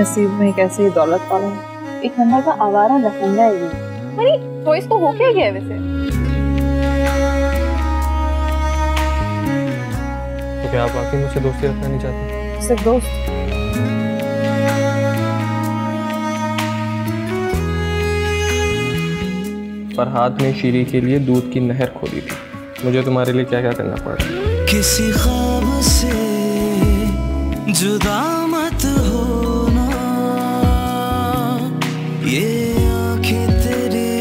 नसीब में कैसे दौलत पाला है। एक नंबर का आवारा लफंगा है ये। अरे तो इसको हो क्या गया वैसे? तो क्या आप वाकई मुझसे दोस्ती रखना नहीं चाहते? सिर्फ दोस्त? फरहाद ने शीरी के लिए दूध की नहर खोदी थी। मुझे तुम्हारे लिए क्या क्या करना पड़ा। किसी ख्वाब से जुदा मत होना, ये आँखें तेरी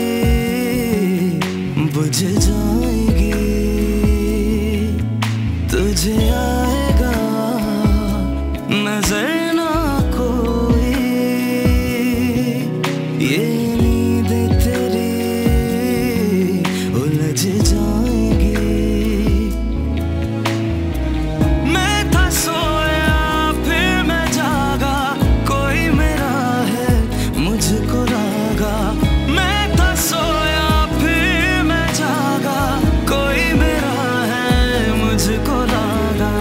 बुझ जाएगी, तुझे आएगा नजर ना कोई, ये नींद तेरी उलझ जाएगी। मैं था सोया फिर मैं जागा, कोई मेरा है मुझको लागा। मैं था सोया फिर मैं जागा, कोई मेरा है मुझको लागा।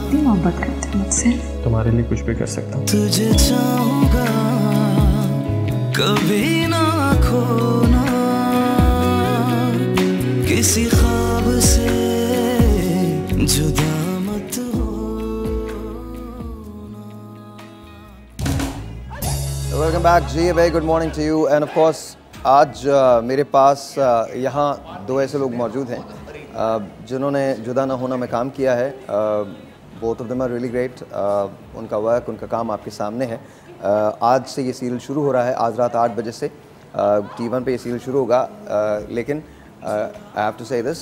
इतनी मोहब्बत करते हो मुझसे? तुम्हारे लिए कुछ भी कर सकता हूँ। तुझे चाहूंगा कभी ना खोना, किसी ख्वाब से जुदा मत होना। वेलकम बैक जी, very good morning to you. And of course आज मेरे पास यहाँ दो ऐसे लोग मौजूद हैं जिन्होंने जुदा ना होना में काम किया है। Both of them are really great. उनका वर्क, उनका काम आपके सामने है। आज से ये सीरियल शुरू हो रहा है, आज रात 8 बजे से T1 पे ये सीरियल शुरू होगा। लेकिन I have to say this,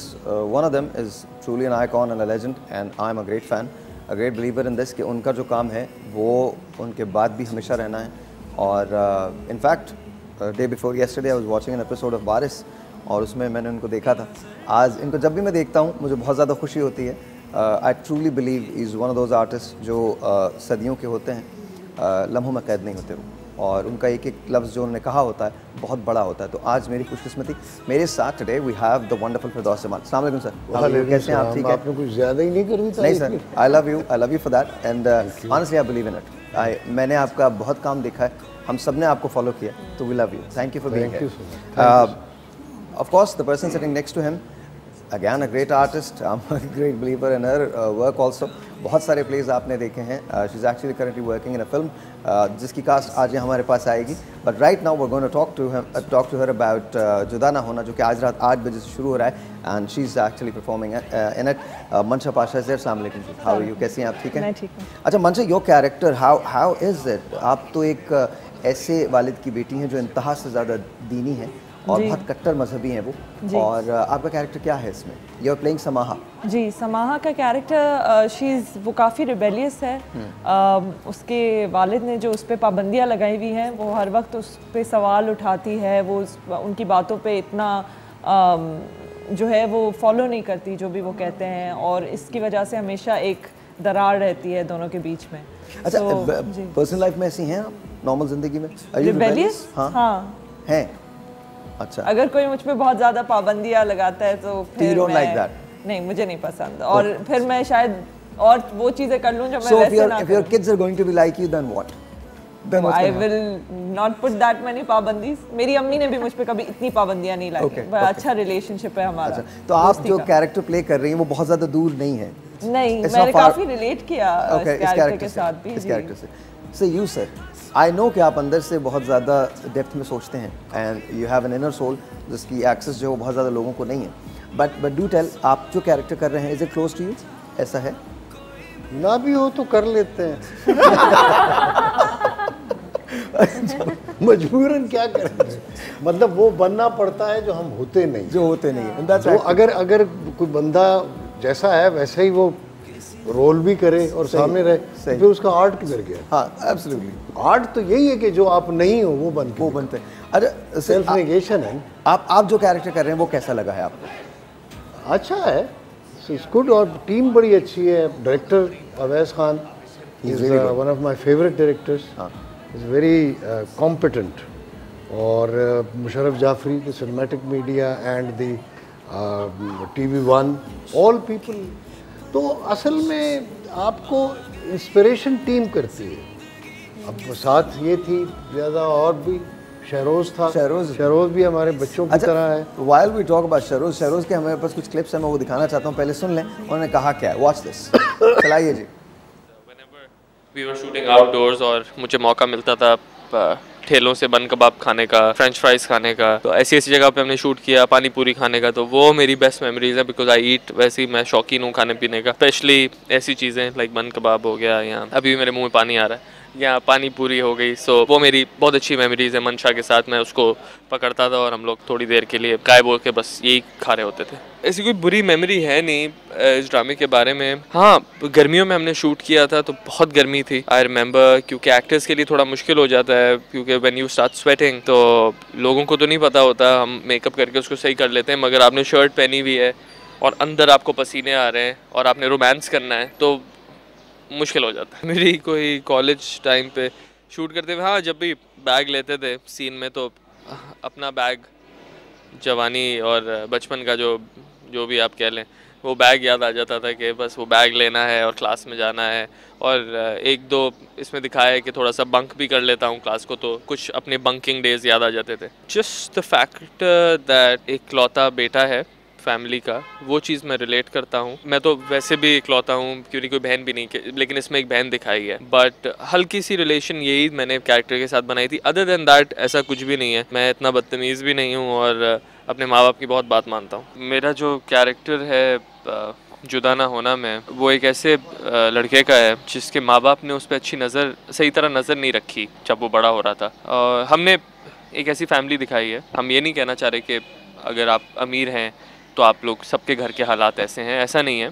one of them is truly an icon and a legend, and I'm a great fan, a great believer in this कि उनका जो काम है वो उनके बाद भी हमेशा रहना है। और in fact, day before yesterday I was watching an episode of वारिस और उसमें मैंने उनको देखा था। आज इनको जब भी मैं देखता हूँ मुझे बहुत ज़्यादा खुशी होती है। I truly believe he is one of those artists जो सदियों के होते हैं, लम्हों में कैद नहीं होते वो, और उनका एक एक लफ्ज़ जो उन्होंने कहा होता है बहुत बड़ा होता है। तो आज मेरी खुशकिस्मती, मेरे साथ today we have the wonderful Firdous Jamal. अस्सलाम वालेकुम सर, कैसे हैं आप? ठीक है? आपने कुछ ज़्यादा ही नहीं कर दी? नहीं sir, I love you for that and honestly I believe in it. मैंने आपका बहुत काम देखा है, हम सब ने आपको फॉलो किया, तो we love you. Thank you for being here. Of course the person sitting next to him, again a great artist, I'm a great believer in her work also. बहुत सारे plays आपने देखे हैं। She's actually currently working in a film जिसकी cast आज ये हमारे पास आएगी। But right now we're going to talk to her about जुदा ना होना, जो कि आज रात 8 बजे से शुरू हो रहा है, and she's actually performing in it. मंशा पाशा is there. अस्सलाम वालेकुम। How are you? कैसी हैं आप? ठीक हैं? मैं ठीक हूँ। अच्छा मंशा, your character, how is it? आप तो एक ऐसे वालिद की बेटी हैं जो इंतहा से ज़्यादा दीनी है और बहुत कट्टर मजहबी हैं वो, और आपका कैरेक्टर क्या है इसमें? You are playing Samaha. जी, समाहा का कैरेक्टर वो काफ़ी रिबेलियस है। उसके वालिद ने जो उस पर पाबंदियाँ लगाई हुई हैं, वो हर वक्त उस पर सवाल उठाती है, वो उनकी बातों पे इतना जो है वो फॉलो नहीं करती जो भी वो कहते हैं, और इसकी वजह से हमेशा एक दरार रहती है दोनों के बीच में। अच्छा, पर्सनल लाइफ में ऐसी हैं आप? नॉर्मल जिंदगी में रिबेलियस? हाँ हैं। अच्छा, अगर कोई मुझ पे बहुत ज़्यादा पाबंदियाँ लगाता है तो फिर मैं like that? नहीं, मुझे नहीं पसंद, और फिर मैं शायद और वो चीज़ें कर लूँ जो मैं वैसे ना if your kids are going to be like you, then what? I will not put that many पाबंदीज। मेरी अम्मी ने भी मुझ पे कभी इतनी पाबंदियाँ नहीं लाई। अच्छा रिलेशनशिप है हमारा। तो आप जो कैरेक्टर प्ले कर रही हैं वो बहुत ज़्यादा दूर नहीं है? नहीं, मैंने काफ़ी रिलेट किया इस कैरेक्टर के साथ भी। इस कैरेक्टर से। So you sir, I know कि आप अंदर से बहुत ज़्यादा डेप्थ में सोचते हैं, and you have an inner soul जिसकी एक्सेस जो है वो बहुत ज़्यादा लोगों को नहीं है। But do tell, आप जो कैरेक्टर कर रहे हैं, is it close to you? ऐसा है? ना भी हो तो कर लेते हैं। मजबूरन क्या करें, मतलब वो बनना पड़ता है जो हम होते नहीं, जो होते नहीं है। तो अगर कोई बंदा जैसा है वैसा ही वो रोल भी करे और सामने रहे, तो फिर उसका आर्ट किधर गया? हाँ, एब्सोल्युटली। आर्ट तो यही है कि जो आप नहीं हो वो बनते हैं। अच्छा, सेल्फ नेगेशन है। आप जो कैरेक्टर कर रहे हैं वो कैसा लगा है आपको? अच्छा है, इट्स गुड, और टीम बड़ी अच्छी है। Director Awais Khan is one of my favourite directors, is very competent, और Musharraf Jafri, the cinematic media and the TV1, all people. तो असल में आपको इंस्पिरेशन टीम करती है। अब साथ ये थी ज़्यादा, और भी शहरोज था। शहरोज भी हमारे बच्चों की तरह है। While we talk about Shahroz के हमारे पास कुछ क्लिप्स हैं, मैं वो दिखाना चाहता हूँ, पहले सुन लें उन्होंने कहा क्या है। वॉच दिस, चलाइए जी। वी वर शूटिंग आउटडोर्स और मुझे मौका मिलता था ठेलों से बन कबाब खाने का, फ्रेंच फ्राइज खाने का, तो ऐसी ऐसी जगह पे हमने शूट किया, पानी पूरी खाने का, तो वो मेरी बेस्ट मेमोरीज है। बिकॉज आई ईट, वैसे ही मैं शौकीन हूँ खाने पीने का, स्पेशली ऐसी चीज़ें लाइक बन कबाब हो गया, या अभी भी मेरे मुंह में पानी आ रहा है, या पानी पूरी हो गई। सो वो मेरी बहुत अच्छी मेमोरीज है। मंशा के साथ मैं उसको पकड़ता था और हम लोग थोड़ी देर के लिए गायब होकर बस यही खा रहे होते थे। ऐसी कोई बुरी मेमोरी है नहीं इस ड्रामे के बारे में। हाँ, गर्मियों में हमने शूट किया था तो बहुत गर्मी थी, आई रिमेंबर, क्योंकि एक्टर्स के लिए थोड़ा मुश्किल हो जाता है, क्योंकि व्हेन यू स्टार्ट स्वेटिंग तो लोगों को तो नहीं पता होता, हम मेकअप करके उसको सही कर लेते हैं, मगर आपने शर्ट पहनी हुई है और अंदर आपको पसीने आ रहे हैं और आपने रोमांस करना है तो मुश्किल हो जाता है। मेरी कोई कॉलेज टाइम पे शूट करते हुए, हाँ, जब भी बैग लेते थे सीन में तो अपना बैग, जवानी और बचपन का जो भी आप कह लें, वो बैग याद आ जाता था कि बस वो बैग लेना है और क्लास में जाना है। और एक दो इसमें दिखाया है कि थोड़ा सा बंक भी कर लेता हूँ क्लास को, तो कुछ अपने बंकिंग डेज याद आ जाते थे। जस्ट द फैक्ट दैट एक लौता बेटा है फैमिली का, वो चीज़ मैं रिलेट करता हूँ। मैं तो वैसे भी इकलौता हूँ, क्योंकि कोई बहन भी नहीं, लेकिन इसमें एक बहन दिखाई है, बट हल्की सी रिलेशन यही मैंने कैरेक्टर के साथ बनाई थी। अदर देन दैट ऐसा कुछ भी नहीं है। मैं इतना बदतमीज़ भी नहीं हूँ और अपने माँ बाप की बहुत बात मानता हूँ। मेरा जो कैरेक्टर है जुदा ना होना में, वो एक ऐसे लड़के का है जिसके माँ बाप ने उस पर अच्छी नज़र, सही तरह नज़र नहीं रखी जब वो बड़ा हो रहा था। और हमने एक ऐसी फैमिली दिखाई है। हम ये नहीं कहना चाह रहे कि अगर आप अमीर हैं तो आप लोग, सबके घर के हालात ऐसे हैं, ऐसा नहीं है।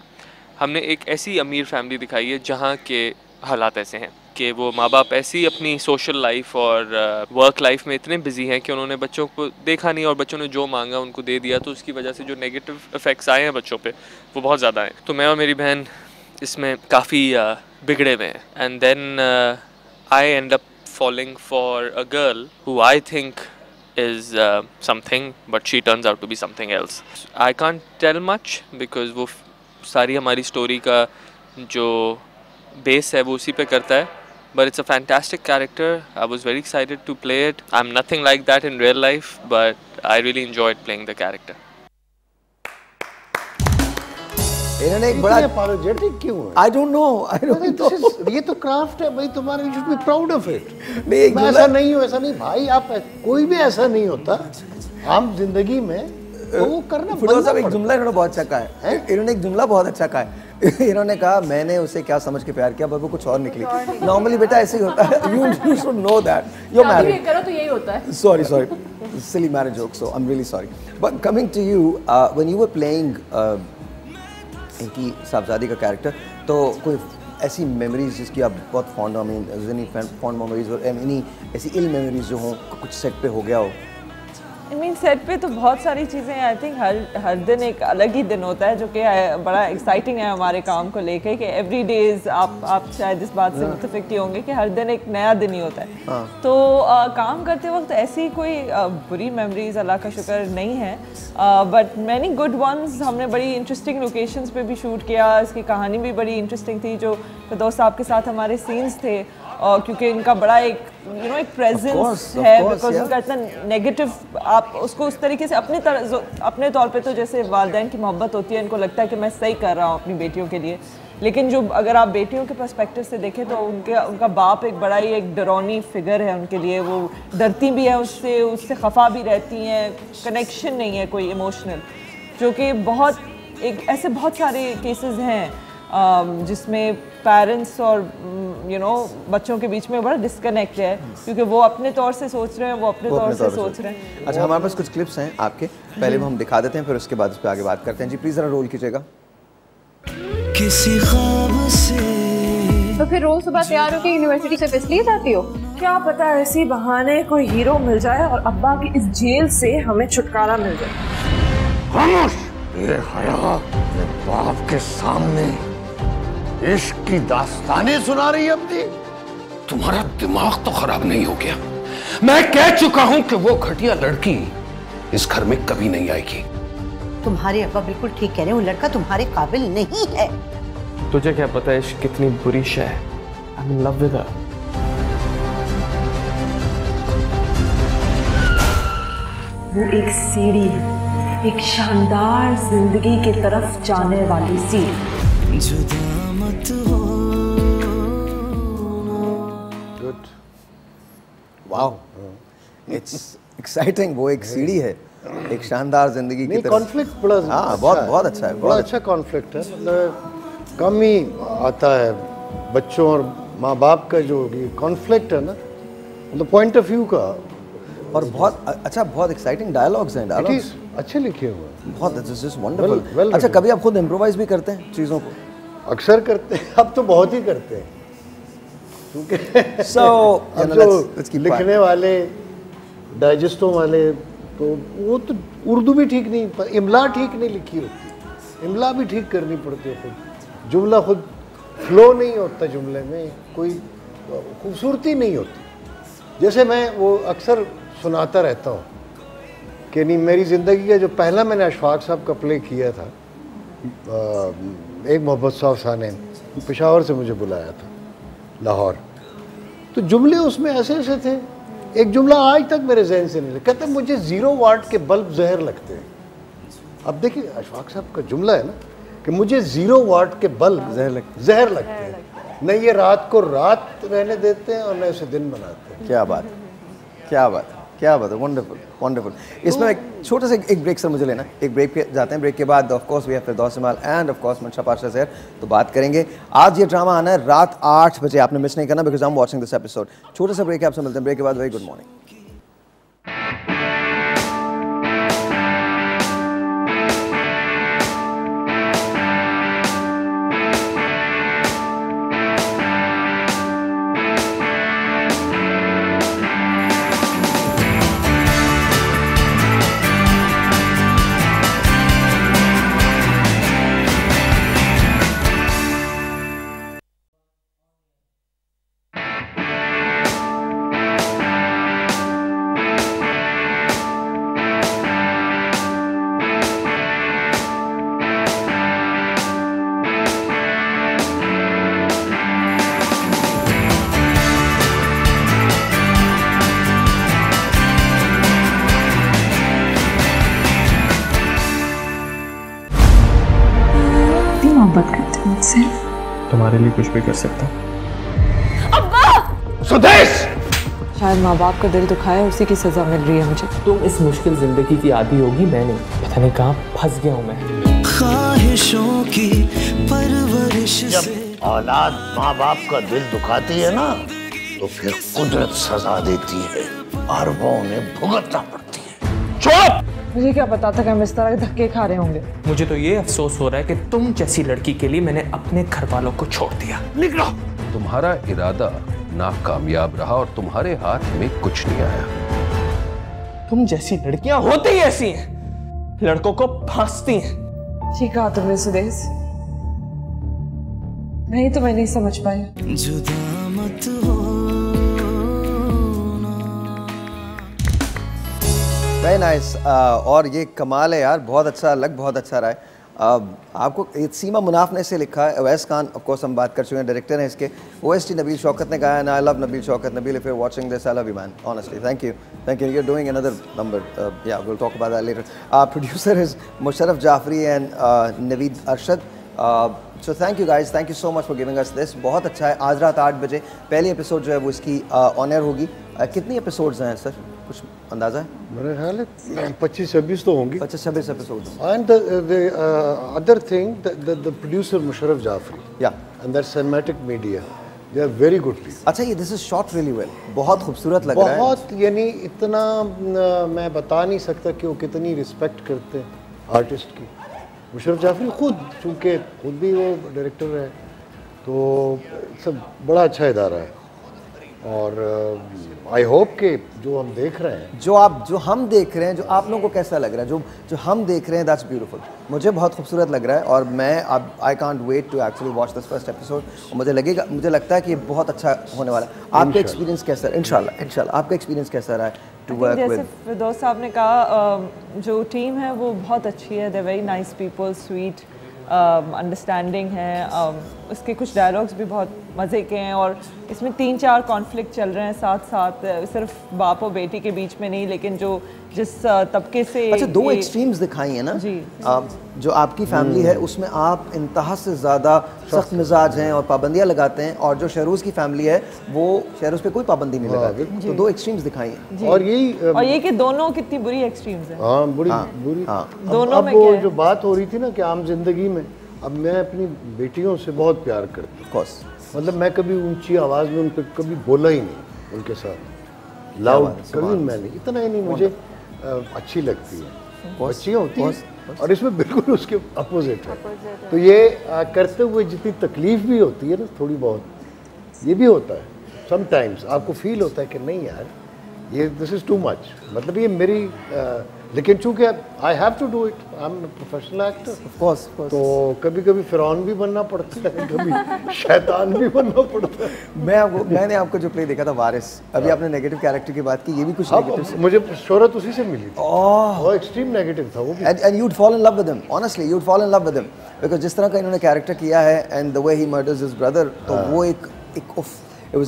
हमने एक ऐसी अमीर फैमिली दिखाई है जहाँ के हालात ऐसे हैं कि वो माँ बाप ऐसी अपनी सोशल लाइफ और वर्क लाइफ में इतने बिजी हैं कि उन्होंने बच्चों को देखा नहीं और बच्चों ने जो मांगा उनको दे दिया, तो उसकी वजह से जो नेगेटिव इफ़ेक्ट्स आए हैं बच्चों पे वो बहुत ज़्यादा हैं। तो मैं और मेरी बहन इसमें काफ़ी बिगड़े हुए हैं। And then I end up following for a girl who I think is something, but she turns out to be something else. I can't tell much because वो सारी हमारी स्टोरी का जो बेस है वो उसी पे करता है, but it's a fantastic character. I was very excited to play it. I'm nothing like that in real life, but I really enjoyed playing the character. इन्होंने एक बड़ा apologetic क्यों है? I don't know. ये तो क्राफ्ट है भाई, तुम्हारे, you should be proud of it. नहीं, ऐसा नहीं हो, ऐसा नहीं भाई, आप कोई भी ऐसा नहीं होता आम जिंदगी में, तो वो करना फिरोज साहब, एक जुमला इन्होंने बहुत अच्छा कहा है। इन्होंने एक जुमला बहुत अच्छा कहा है। इन्होंने कहा मैंने उसे क्या समझ के प्यार किया, पर वो कुछ और निकली। नॉर्मली बेटा ऐसे ही होता है। You should know that. You're married. करो तो यही होता है। Sorry. Silly marriage joke. So I'm really sorry. But coming to you, when you were playing इनकी साहबजादी का कैरेक्टर, तो कोई ऐसी मेमोरीज जिसकी आप बहुत फॉन्ड हो, एनी फॉन्ड मेमोरीज और एनी ऐसी इल मेमोरीज जो हों, कुछ सेट पे हो गया हो? आई मीन सेट पे तो बहुत सारी चीज़ें, आई थिंक हर दिन एक अलग ही दिन होता है, जो कि बड़ा एक्साइटिंग है हमारे काम को लेके, कि एवरी डेज आप शायद इस बात से मुतफिक ही होंगे कि हर दिन एक नया दिन ही होता है। तो काम करते वक्त ऐसी कोई बुरी मेमोरीज अल्लाह का शुक्र नहीं है, बट मैनी गुड वंस। हमने बड़ी इंटरेस्टिंग लोकेशंस पे भी शूट किया, इसकी कहानी भी बड़ी इंटरेस्टिंग थी। जो दोस्त साहब के साथ हमारे सीन्स थे, और क्योंकि इनका बड़ा एक एक प्रेजेंस है, बिकॉज उनका इतना नेगेटिव, आप उसको उस तरीके से अपने तौर पे तो जैसे वालिदैन की मोहब्बत होती है, इनको लगता है कि मैं सही कर रहा हूँ अपनी बेटियों के लिए, लेकिन जो अगर आप बेटियों के पर्सपेक्टिव से देखें तो उनका बाप एक बड़ा ही एक डरौनी फिगर है उनके लिए। वो डरती भी है उससे खफा भी रहती हैं, कनेक्शन नहीं है कोई इमोशनल, जो कि ऐसे बहुत सारे केसेस हैं जिसमें पेरेंट्स और बच्चों के बीच में बड़ा डिस्कनेक्ट है, क्योंकि वो अपने तौर से सोच रहे हैं, वो अपने तौर से सोच रहे हैं। अच्छा, हमारे पास कुछ क्लिप्स हैं आपके, पहले वो हम दिखा देते हैं, फिर उसके बाद उस पर आगे बात करते हैं। जी प्लीज जरा रोल कीजिएगा। किसी ख्वाब से तो फिर रोज सुबह तैयार होकर यूनिवर्सिटी से इसलिए जाती हो? क्या पता ऐसी बहाने कोई हीरो मिल जाए और अब्बा की इस जेल से हमें छुटकारा मिल जाए। खामोश! ये हया बाप के सामने इश्क की दास्तानें सुना रही है अपनी। तुम्हारा दिमाग तो खराब नहीं हो गया? मैं कह चुका हूं कि वो घटिया लड़की इस घर में कभी नहीं आएगी। तुम्हारे अब्बा बिल्कुल ठीक कह रहे हैं, वो लड़का तुम्हारे काबिल नहीं है। तुझे क्या पता है इश्क कितनी बुरी शय है? I'm in love with her. वो एक सीढ़ी है, एक शानदार जिंदगी की तरफ जाने वाली सीढ़ी। जुदा मत हो। Good, wow, it's exciting. वो एक सीढ़ी है, एक शानदार जिंदगी की तरफ। कॉन्फ्लिक्ट बड़ा हाँ, बहुत अच्छा है, बड़ा अच्छा कॉन्फ्लिक्ट है। मतलब कम ही आता है बच्चों और माँ बाप का जो कॉन्फ्लिक्ट है ना, मतलब पॉइंट ऑफ व्यू का। और बहुत अच्छा, बहुत एक्साइटिंग डायलॉग्स हैं। डायलॉग्स अच्छे लिखे हुए हैं, बहुत, दिस इज वंडरफुल। well अच्छा, written। कभी आप खुद इम्प्रोवाइज भी करते हैं चीज़ों को? अक्सर करते हैं, अब तो बहुत ही करते हैं, क्योंकि So, अब जो लिखने वाले, डाइजेस्टों वाले, तो वो तो उर्दू भी ठीक नहीं, इमला ठीक नहीं लिखी होती, इमला भी ठीक करनी पड़ती है खुद, जुमला खुद फ्लो नहीं होता, जुमले में कोई खूबसूरती नहीं होती। जैसे मैं वो अक्सर सुनाता रहता हूँ कि नहीं, मेरी ज़िंदगी का जो पहला मैंने अशफाक साहब का प्ले किया था, एक मोहब्बत साहब साने पेशावर से मुझे बुलाया था, लाहौर। तो जुमले उसमें ऐसे ऐसे थे, एक जुमला आज तक मेरे जहन से नहीं, कहते मुझे 0 वाट के बल्ब जहर लगते हैं। अब देखिए अशफाक साहब का जुमला है ना कि मुझे 0 वाट के बल्ब जहर लगते हैं, न ये रात को रात रहने देते हैं और न उसे दिन बनाते हैं। क्या बात, क्या बात, क्या बात है, वंडरफुल वंडरफुल। इसमें एक छोटा सा एक ब्रेक सर मुझे लेना, एक ब्रेक पे जाते हैं। ब्रेक के बाद of course we have Firdaus Jamal and of course Mansha Pasha sir, तो बात करेंगे। आज ये ड्रामा आना है रात 8 बजे, आपने मिस नहीं करना because I am watching this episode. छोटा सा ब्रेक है, आपसे मिलते हैं ब्रेक के बाद। Very good morning. मोहब्बत करते हैं मुझसे। तुम्हारे लिए कुछ भी कर सकता हूँ। सुदेश! शायद माँ बाप का दिल दुखाया, उसी की सजा मिल रही है मुझे। तुम इस मुश्किल जिंदगी की आदी होगी, मैं नहीं। पता नहीं कहाँ फंस गया हूँ मैं। ख्वाहिशों की परवरिश से जब औलाद माँ बाप का दिल दुखाती है ना, तो फिर कुदरत सजा देती है और वो उन्हें भुगतना पड़ती है। चुप! मुझे क्या पता था कि हम इस तरह धक्के खा रहे होंगे। मुझे तो ये अफसोस हो रहा है कि तुम जैसी लड़की के लिए मैंने अपने घर वालों को छोड़ दिया। निकलो! तुम्हारा इरादा नाकामयाब रहा और तुम्हारे हाथ में कुछ नहीं आया। तुम जैसी लड़कियां होती ही ऐसी हैं, लड़कों को फांसती हैं। ठीक कहा तुमने सुदेश, नहीं तो मैं नहीं समझ पाई। जुदा मत हो। Very nice. और ये कमाल है यार, बहुत अच्छा लग, बहुत अच्छा रहा है। आपको सीमा मुनाफ ने इसे लिखा है, अवैस खान ऑफ कोर्स हम बात कर चुके हैं, डायरेक्टर हैं इसके। OST नबील शौकत ने कहा है, I love Nabeel Shaukat. Nabeel, if you are watching this, I love you man, honestly, thank you, you are doing another number, या we will talk about that later. Producer is Musharraf Jafri and Naveed Arshad. So thank you guys, thank you so much for giving us this. बहुत अच्छा है। आज रात 8 बजे पहली episode जो है वो इसकी ऑन एयर होगी। कितनी एपिसोड्स हैं सर, कुछ अंदाजा है? मेरे ख्याल है 25-26 तो होंगी। 25-26 episode. And the other thing, the producer Musharraf Jafri, Yeah. and that cinematic media, they are very good people. अच्छा, ये this is shot really well, बहुत खूबसूरत लग रहा है। बहुत, यानी इतना मैं बता नहीं सकता कि वो कितनी रिस्पेक्ट करते हैं आर्टिस्ट की। मुशर्रफ जाफरी खुद, चूँकि खुद भी वो डायरेक्टर है, तो सब बड़ा अच्छा इदारा है। और आई होप कि जो हम देख रहे हैं, जो हम देख रहे हैं, जो आप लोगों को कैसा लग रहा है, जो हम देख रहे हैं, दैट्स ब्यूटीफुल। मुझे बहुत खूबसूरत लग रहा है और मैं अब I can't wait to actually watch this first episode. और मुझे लगता है कि ये बहुत अच्छा होने वाला है। आपका एक्सपीरियंस कैसा है? इंशाल्लाह आपका एक्सपीरियंस कैसा रहा है टू वर्क विद? जैसे फिरदौस साहब ने कहा, जो टीम है वो बहुत अच्छी है, they very nice people, sweet, understanding है। उसके कुछ डायलॉग्स भी बहुत मज़े के हैं। और इसमें 3-4 कॉन्फ्लिक्ट चल रहे हैं साथ साथ, सिर्फ बाप और बेटी के बीच में नहीं, लेकिन जो जिस तबके से। अच्छा, 2 एक्सट्रीम्स दिखाई है ना जी। जो आपकी फैमिली है उसमें आप इंतहा से ज़्यादा सख्त मिजाज हैं और पाबंदियाँ लगाते हैं, और जो शहरोज़ की फैमिली है वो शहरोज़ पे कोई पाबंदी नहीं लगाती। तो 2 एक्सट्रीम्स दिखाई हैं। और ये कि दोनों कितनी बुरी एक्सट्रीम्स हैं। हाँ, बुरी। दोनों में वो जो बात हो रही थी ना कि आम जिंदगी में, अब मैं अपनी बेटियों से बहुत प्यार करती हूँ। मतलब मैं कभी ऊंची आवाज़ में उन पर कभी बोला ही नहीं, उनके साथ लाउड कभी मैंने, इतना ही नहीं, मुझे अच्छी लगती है, अच्छी होती है। और इसमें बिल्कुल उसके अपोजिट है। तो ये करते हुए जितनी तकलीफ भी होती है ना, थोड़ी बहुत, ये भी होता है समटाइम्स, आपको फील होता है कि नहीं यार ये दिस इज़ टू मच, मतलब ये मेरी लेकिन चूंकि I have to do it, I am professional actor, of course. तो कभी कभी फिरौन भी बनना पड़ता है, कभी शैतान भी बनना पड़ता है। मैंने आपको जो प्ले देखा था वारिस, अभी आपने नेगेटिव कैरेक्टर की बात की, ये भी कुछ नेगेटिव। मुझे शोहरत उसी से मिली थी, वो एक्सट्रीम नेगेटिव था वो भी। And you'd fall in love with him, honestly you'd fall in love with him, because जिस तरह का इन्होंने कैरेक्टर किया है and the way he murders his brother, तो वो एक it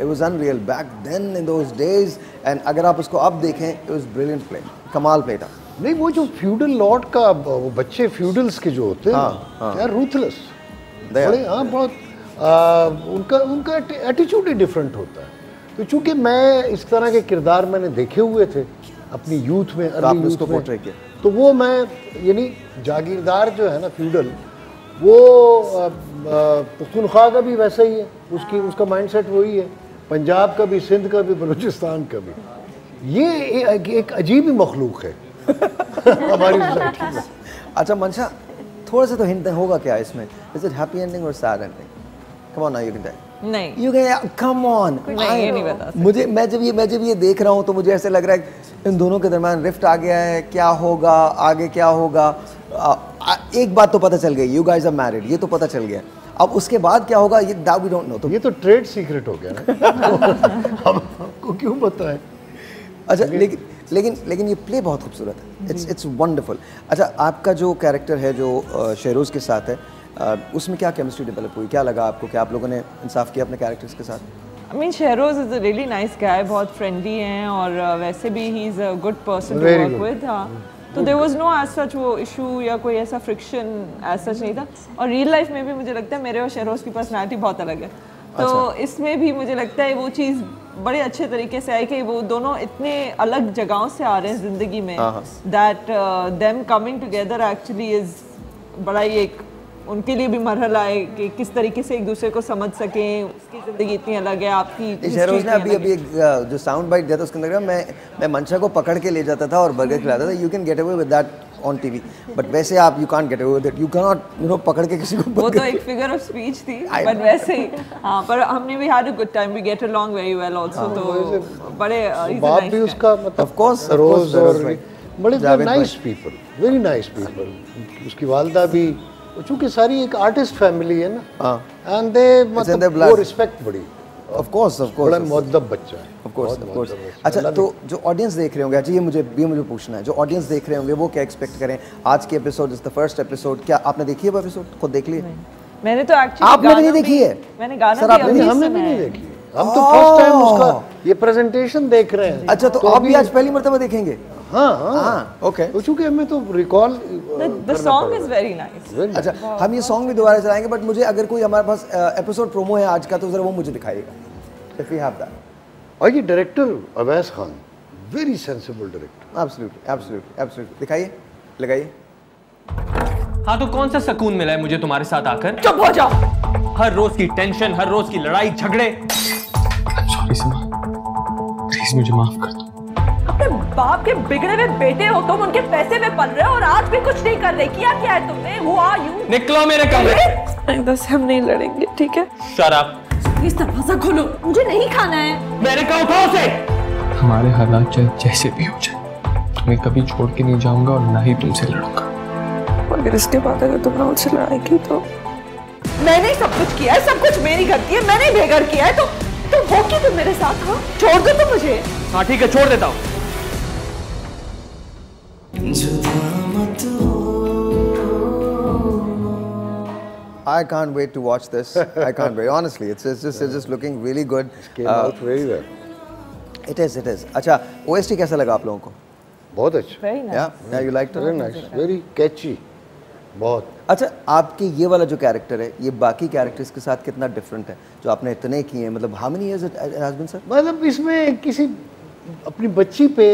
was unreal back then in those days, and अगर आप उसको अब देखें, it was brilliant play, कमाल प्ले था। नहीं, वो जो फ्यूडल लॉर्ड का, वो बच्चे फ्यूडल्स के जो होते हैं यार, रूथलेस बड़े, हाँ बहुत, उनका एटीट्यूड ही डिफरेंट होता है। तो चूंकि मैं इस तरह के किरदार मैंने देखे हुए थे अपनी यूथ में, अर्ली यूथ में, तो वो मैं, यानी जागीरदार जो है ना फ्यूडल, वो पुख्तूनख्वा का भी वैसा ही है, उसका माइंडसेट वही है, पंजाब का भी, सिंध का भी, बलूचिस्तान का भी। ये एक अजीब ही मखलूक है हमारी सोसाइटी में। अच्छा मंशा, थोड़ा सा तो हिंट होगा क्या इसमें? इज इट हैप्पी एंडिंग और sad ending? Come on, you can tell. नहीं, यू कैन, कम ऑन। ये नहीं बता सकते। मुझे, मैं जब ये देख रहा हूँ तो मुझे ऐसे लग रहा है इन दोनों के दरम्यान रिफ्ट आ गया है, क्या होगा आगे, क्या होगा। एक बात तो पता चल गई, यू गाइज आर मैरिड, ये तो पता चल गया। अब उसके बाद क्या होगा ये दैट वी डोंट नो। तो ये तो ट्रेड सीक्रेट हो गया ना हमको क्यों पता है। अच्छा, लेकिन ये प्ले बहुत खूबसूरत है, इट्स वंडरफुल। अच्छा, आपका जो कैरेक्टर है जो शहरोज़ के साथ है, उसमें क्या केमिस्ट्री डेवलप हुई, क्या लगा आपको, क्या आप लोगों ने इंसाफ किया अपने कैरेक्टर्स के साथ? I mean, Shahroz is a really nice guy, बहुत फ्रेंडली हैं, और वैसे भी ही is a good person to work with. हाँ, तो there was no as such वो इशू या कोई ऐसा फ्रिक्शन एज सच नहीं था। और रियल लाइफ में भी मुझे लगता है मेरे और शहरोज़ की पर्सनैलिटी बहुत अलग है, तो इसमें भी मुझे लगता है वो चीज़ बड़े अच्छे तरीके से आई कि वो दोनों इतने अलग जगहों से आ रहे हैं ज़िंदगी में, that them coming together actually is बड़ा ही एक उनके लिए भी मरहला है कि किस तरीके से एक दूसरे को समझ सकें। उसकी ज़िंदगी इतनी अलग है, आपकी। शहरोज़ ने अभी एक जो साउंड बाइट दिया था उसके अंदर, मैं मंशा को पकड़ के ले जाता था और बर्गर खिलाता था, you can get away with that on TV, but वैसे आप you can't get away with it, you can not पकड़ के किसी को। वो तो एक फिगर ऑफ स्पीच थी, बट वैसे ही हाँ, पर हमने भी had a good time, we get along very well also. तो बड़े बाप भी उसका, मतलब ऑफ कोर्स रोज और बड़े nice people, very nice people. उसकी वालदा भी, चूंकि सारी एक आर्टिस्ट फैमिली है ना, एंड दे मतलब वो रिस्पेक्ट बड़ी, ऑफ कोर्स बड़ा मुअद्दब बच्चा है, ऑफ कोर्स। अच्छा, तो जो ऑडियंस देख रहे होंगे, अच्छा ये मुझे पूछना है, जो ऑडियंस देख रहे होंगे वो क्या एक्सपेक्ट करें? आज के episode is the first episode, क्या आपने देखी है वो एपिसोड, खुद देख लिया? मैंने तो एक्चुअली आपने भी नहीं देखी है? मैंने गाना सर, हमने भी नहीं देखी, हम तो फर्स्ट टाइम उसका ये प्रेजेंटेशन देख रहे हैं। अच्छा, तो आप भी आज पहली मर्तबा देखेंगे? हाँ, ओके। चूंकि हमें तो recall, the song is very nice. अच्छा, हम ये सॉन्ग भी दोबारा चलाएंगे, बट मुझे अगर कोई हमारे पास एपिसोड प्रोमो है आज का, तो जरा वो मुझे दिखाइएगा, इफ यू हैव दैट। और ये director Awais Khan, very sensible director. Absolutely दिखाइए, लगाइए। हाँ, तो कौन सा सुकून मिला है मुझे तुम्हारे साथ आकर? चुप हो जाओ। हर रोज की टेंशन, हर रोज की लड़ाई झगड़े। सॉरी सीमा, प्लीज मुझे माफ कर दो। अपने बाप के बिगड़े हुए बेटे हो तुम, उनके पैसे में पल रहे हो और आज भी कुछ नहीं कर रहे। क्या है तुमने? Who are you? निकलो मेरे कमरे। इधर से हम नहीं लड़ेंगे, ठीक है? Shut up। प्लीज दरवाजा खोलो, मुझे नहीं खाना है। मेरे को उठाओ से। हमारे हालात चाहे जैसे भी हो जाए, तुम्हें कभी छोड़ के नहीं जाऊंगा और ना ही तुमसे लड़ूंगा। अगर इसके बाद अगर तुमने मुझसे लड़ाई की तो मैंने सब कुछ किया है, सब कुछ मेरी गलती है, मैंने बेघर किया है, तो हो कि तुम मेरे साथ? हाँ, छोड़ दो तुम मुझे। हाँ ठीक है, छोड़ देता हूँ। I can't wait to watch this. I can't wait. Honestly, it's just looking really good. It came out very well. It is. अच्छा, OST कैसा लगा आप लोगों को? बहुत अच्छा. Very nice. Yeah, you liked it? Very nice. Very catchy. बहुत. अच्छा, आपके ये वाला जो कैरेक्टर है, ये बाकी कैरेक्टर्स के साथ कितना डिफरेंट है जो आपने इतने किए हैं? मतलब how many years it has been, sir? मतलब इसमें किसी अपनी बच्ची पे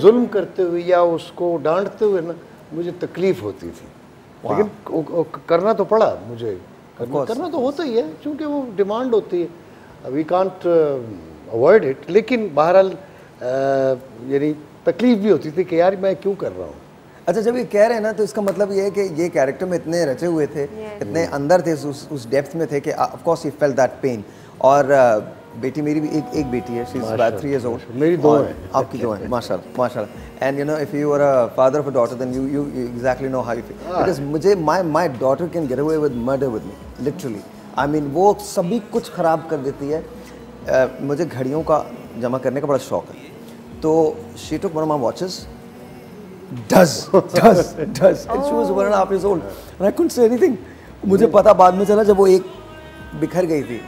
जुल्म करते हुए या उसको डांटते हुए ना मुझे तकलीफ होती थी, लेकिन करना तो पड़ा मुझे. करना तो होता ही है क्योंकि वो डिमांड होती है. We can't avoid it. लेकिन बहरहाल यानी तकलीफ भी होती थी कि यार मैं क्यों कर रहा हूँ. अच्छा, जब ये कह रहे हैं ना तो इसका मतलब ये है कि ये कैरेक्टर में इतने रचे हुए थे, इतने अंदर थे, उस डेप्थ में थे कि of course he felt that pain. और बेटी मेरी भी एक बेटी है, she is about 3 years old. मेरी 2 हैं. आपकी 2 हैं, माशाल्लाह. And you know if you are a father of a daughter then you exactly know how you feel. Because मुझे my daughter can get away with murder with me, literally. I mean वो सभी कुछ खराब कर देती है. मुझे घड़ियों का जमा करने का बड़ा शौक है, तो she took one of my watches. does and she was 1.5 years old and I couldn't say anything. मुझे पता बाद में चला जब वो एक बिखर गई थी.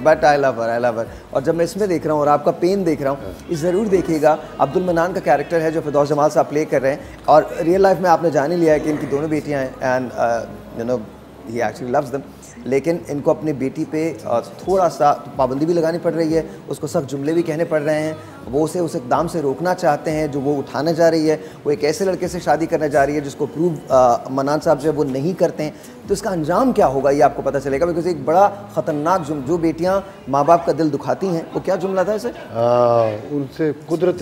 but I love her. और जब मैं इसमें देख रहा हूँ और आपका पेन देख रहा हूँ, इस ज़रूर देखिएगा. अब्दुल मन्नान का कैरेक्टर है जो फिरदौस जमाल साहब प्ले कर रहे हैं, और रियल लाइफ में आपने जान ही लिया है कि इनकी दोनों बेटियाँ हैं and you no he actually loves them. लेकिन इनको अपनी बेटी पे थोड़ा सा पाबंदी भी लगानी पड़ रही है, उसको सख्त जुमले भी कहने पड़ रहे हैं. वो उसे उस इक़दाम से रोकना चाहते हैं जो वो उठाने जा रही है. वो एक ऐसे लड़के से शादी करने जा रही है जिसको प्रूव मन्नान साहब जो है वो नहीं करते हैं. तो इसका अंजाम क्या होगा ये आपको पता चलेगा. बिकॉज एक बड़ा ख़तरनाक जो बेटियाँ माँ बाप का दिल दुखाती हैं, वो क्या जुमला था इसे? उनसे कुदरत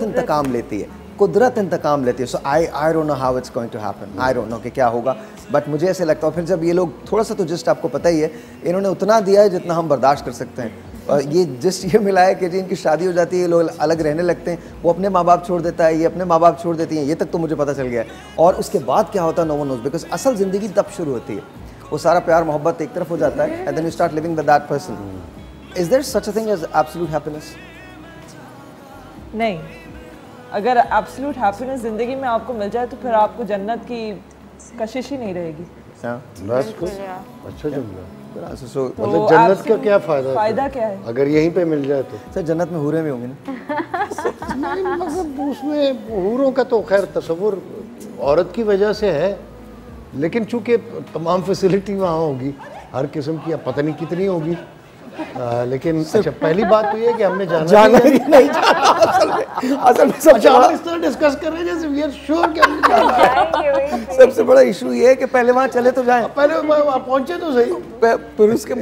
इंतकाम लेती है. कुदरत इंतकाम लेती है. So I don't know how it's going to happen. I don't know कि क्या होगा, बट मुझे ऐसे लगता है. फिर जब ये लोग थोड़ा सा, तो जस्ट आपको पता ही है, इन्होंने उतना दिया है जितना हम बर्दाश्त कर सकते हैं. और ये जस्ट ये मिला है कि जी इनकी शादी हो जाती है, लोग अलग रहने लगते हैं. वो अपने माँ बाप छोड़ देता है, ये अपने माँ बाप छोड़ देती हैं. ये तक तो मुझे पता चल गया है. और उसके बाद क्या होता है नो वन नोज़. बिकॉज असल ज़िंदगी तब शुरू होती है. वो सारा प्यार मोहब्बत एक तरफ हो जाता है and then you start living with that person. Is there such a thing as absolute happiness? नहीं. अगर एब्सोल्यूट हैप्पीनेस ज़िंदगी में आपको मिल जाए तो फिर आपको जन्नत की कशिश ही नहीं रहेगी. अच्छा जुमला. तो जन्नत का क्या फ़ायदा क्या है अगर यहीं पे मिल जाए तो? सर जन्नत में हूरें भी होंगी ना. नहीं, मतलब उसमें हूरों का तो खैर तस्वुर औरत की वजह से है, लेकिन चूंकि तमाम फैसिलिटी वहाँ होगी, हर किस्म की, अब पता नहीं कितनी होगी. लेकिन अच्छा, पहली बात तो ये है कि हमने जाना नहीं असल में सब इस तरह डिस्कस कर रहे हैं जैसे वी आर श्योर कि हम जाएंगे. सबसे बड़ा इशू ये है कि पहले वहाँ चले तो जाएं. पहले वहाँ पहुँचे तो सही, फिर उसके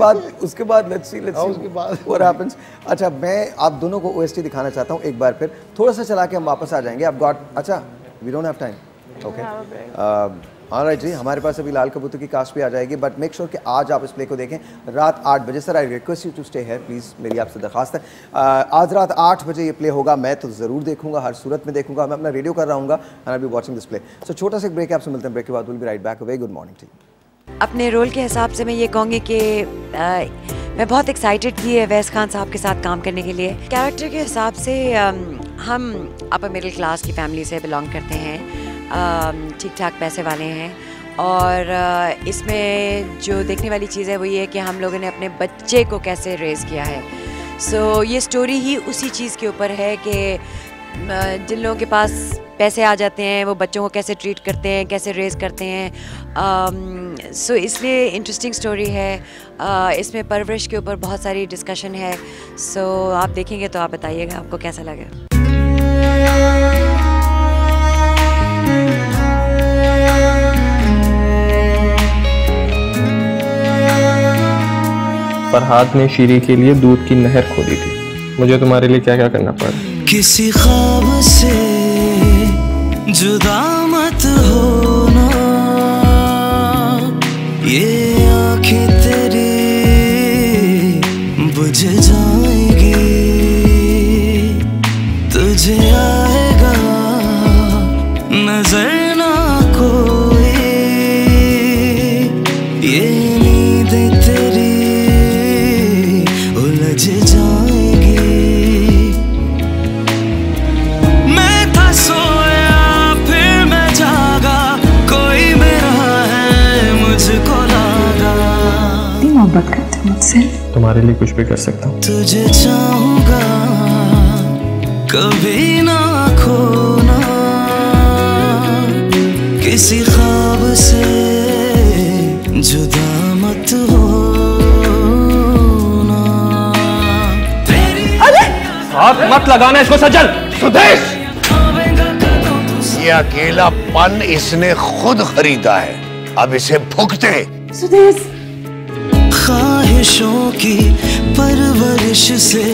बाद लेट्स सी उसके बाद व्हाट हैपेंस. अच्छा, मैं आप दोनों को OST दिखाना चाहता हूँ एक बार. फिर थोड़ा सा चला के हम वापस आ जाएंगे. आप गॉट, अच्छा we don't have time. Okay alright जी, हमारे पास अभी लाल कबूतर की कास्ट भी आ जाएगी, बट मेक श्योर कि आज आप इस प्ले को देखें रात 8 बजे. Sir I request you to stay here please, मेरी आपसे दरख्वास्त है. आज रात 8 बजे ये प्ले होगा. मैं तो ज़रूर देखूंगा, हर सूरत में देखूंगा. मैं अपना रेडियो कर रहा हूँ and I be watching this play. So छोटा सा ब्रेक, आपसे मिलते हैं. ब्रेक के बाद will be right back. Very good morning to you. अपने रोल के हिसाब से मैं ये कहूँगी कि मैं बहुत एक्साइटेड थी अवैस खान साहब के साथ काम करने के लिए. कैरेक्टर के हिसाब से हम अपर मिडिल क्लास की फैमिली से बिलोंग करते हैं, ठीक ठाक पैसे वाले हैं. और इसमें जो देखने वाली चीज़ है वो ये है कि हम लोगों ने अपने बच्चे को कैसे रेज़ किया है. सो ये स्टोरी ही उसी चीज़ के ऊपर है कि जिन लोगों के पास पैसे आ जाते हैं वो बच्चों को कैसे ट्रीट करते हैं, कैसे रेज़ करते हैं. सो इसलिए इंटरेस्टिंग स्टोरी है. इसमें परवरिश के ऊपर बहुत सारी डिस्कशन है. सो आप देखेंगे तो आप बताइएगा आपको कैसा लगे. फरहाद ने शीरी के लिए दूध की नहर खोदी थी. मुझे तुम्हारे लिए क्या क्या करना पड़ा. किसी ख्वाब से जुदा मत होना, ये आँखें तेरी बुझ जाएगी, तुझे आएगा नजर ना कोई, ये नींद तेरी उलझ जाएगी. मैं था सोया फिर मैं जागा, मुझसे। तुम्हारे लिए कुछ भी कर सकता हूँ। तुझे चाहूंगा कभी ना खोना, किसी ख्वाब से जुदा मत होना। हाथ मत लगाना इसको सज्जन। सुदेश, ये अकेलापन इसने खुद खरीदा है, अब इसे भुगते। सुदेश, ख्वाहिशों की परवरिश से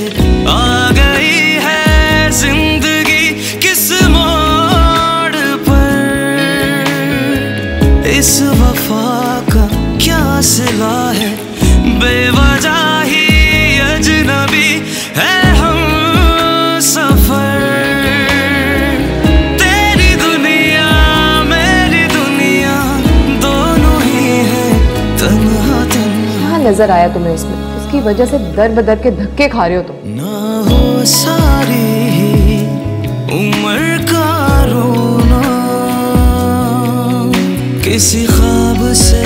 आ गई है जिंदगी किस मोड़ पर, इस वफा का क्या सिला है, बेवजह ही अजनबी है हम सफर। तेरी दुनिया मेरी दुनिया दोनों ही है तन्हा तन्हा। क्या नजर आया तुम्हें उसमें? उसकी वजह से दर बदर के धक्के खा रहे हो तुम। ना हो सारी उम्र का रोना, किसी ख्वाब से